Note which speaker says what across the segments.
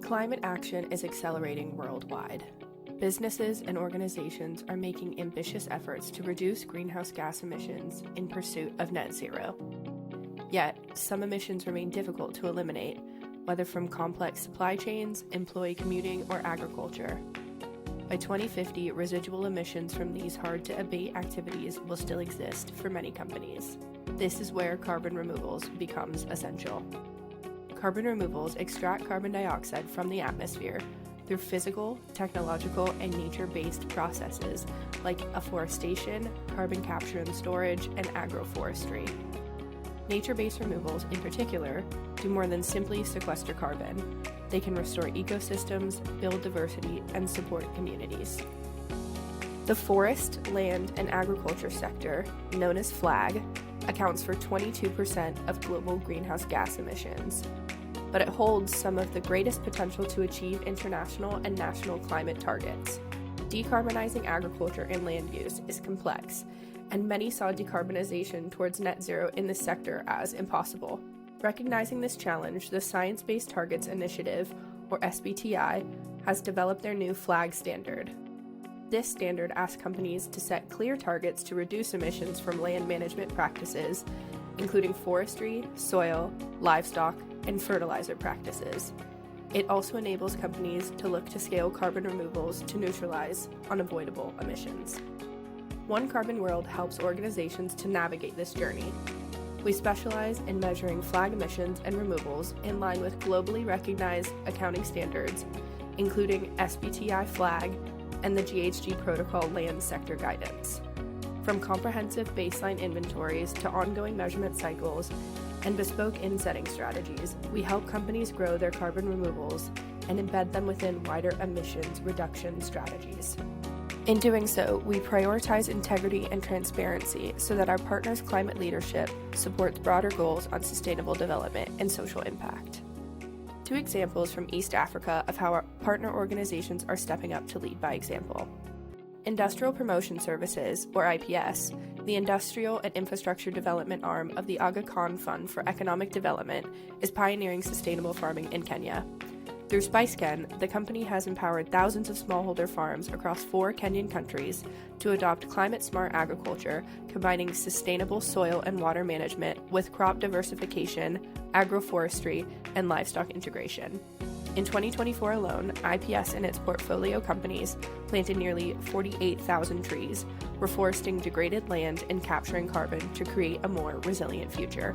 Speaker 1: Climate action is accelerating worldwide. Businesses and organizations are making ambitious efforts to reduce greenhouse gas emissions in pursuit of net zero. Yet, some emissions remain difficult to eliminate, whether from complex supply chains, employee commuting, or agriculture. By 2050, residual emissions from these hard-to-abate activities will still exist for many companies. This is where carbon removals becomes essential. Carbon removals extract carbon dioxide from the atmosphere through physical, technological, and nature-based processes like afforestation, carbon capture and storage, and agroforestry. Nature-based removals, in particular, do more than simply sequester carbon. They can restore ecosystems, build diversity, and support communities. The forest, land, and agriculture sector, known as FLAG, accounts for 22% of global greenhouse gas emissions, but it holds some of the greatest potential to achieve international and national climate targets. Decarbonizing agriculture and land use is complex, and many saw decarbonization towards net zero in this sector as impossible. Recognizing this challenge, the Science Based Targets Initiative, or SBTI, has developed their new FLAG standard. This standard asks companies to set clear targets to reduce emissions from land management practices, including forestry, soil, livestock, and fertilizer practices. It also enables companies to look to scale carbon removals to neutralize unavoidable emissions. One Carbon World helps organizations to navigate this journey. We specialize in measuring FLAG emissions and removals in line with globally recognized accounting standards, including SBTI FLAG and the GHG Protocol Land Sector Guidance. From comprehensive baseline inventories to ongoing measurement cycles and bespoke in-setting strategies, we help companies grow their carbon removals and embed them within wider emissions reduction strategies. In doing so, we prioritize integrity and transparency so that our partners' climate leadership supports broader goals on sustainable development and social impact. Two examples from East Africa of how our partner organizations are stepping up to lead by example. Industrial Promotion Services, or IPS, the industrial and infrastructure development arm of the Aga Khan Fund for Economic Development, is pioneering sustainable farming in Kenya. Through SpiceKen, the company has empowered thousands of smallholder farms across 4 Kenyan countries to adopt climate-smart agriculture, combining sustainable soil and water management with crop diversification, agroforestry, and livestock integration. In 2024 alone, IPS and its portfolio companies planted nearly 48,000 trees, reforesting degraded land and capturing carbon to create a more resilient future.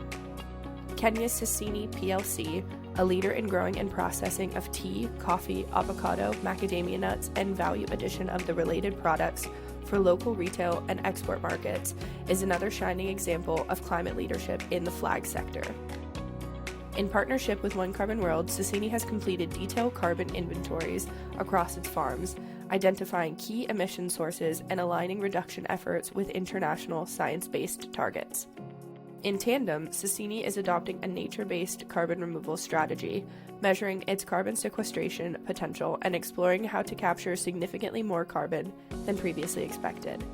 Speaker 1: Kenya's Sisini PLC, a leader in growing and processing of tea, coffee, avocado, macadamia nuts, and value addition of the related products for local retail and export markets, is another shining example of climate leadership in the FLAG sector. In partnership with One Carbon World, Sisini has completed detailed carbon inventories across its farms, identifying key emission sources and aligning reduction efforts with international science-based targets. In tandem, Sisini is adopting a nature-based carbon removal strategy, measuring its carbon sequestration potential and exploring how to capture significantly more carbon than previously expected.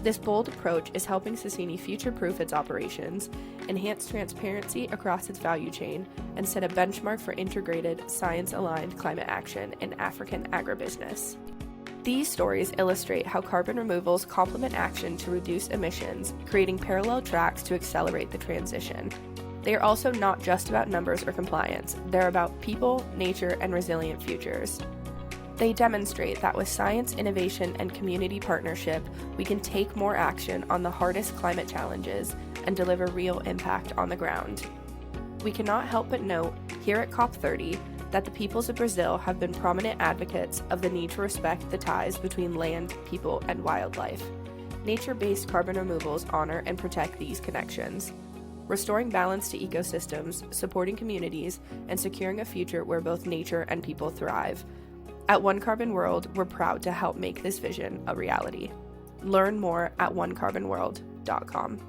Speaker 1: This bold approach is helping Sisini future-proof its operations, enhance transparency across its value chain, and set a benchmark for integrated, science-aligned climate action in African agribusiness. These stories illustrate how carbon removals complement action to reduce emissions, creating parallel tracks to accelerate the transition. They are also not just about numbers or compliance, they're about people, nature, and resilient futures. They demonstrate that with science, innovation, and community partnership, we can take more action on the hardest climate challenges and deliver real impact on the ground. We cannot help but note, here at COP30, that the peoples of Brazil have been prominent advocates of the need to respect the ties between land, people, and wildlife. Nature-based carbon removals honor and protect these connections, restoring balance to ecosystems, supporting communities, and securing a future where both nature and people thrive. At One Carbon World, we're proud to help make this vision a reality. Learn more at onecarbonworld.com.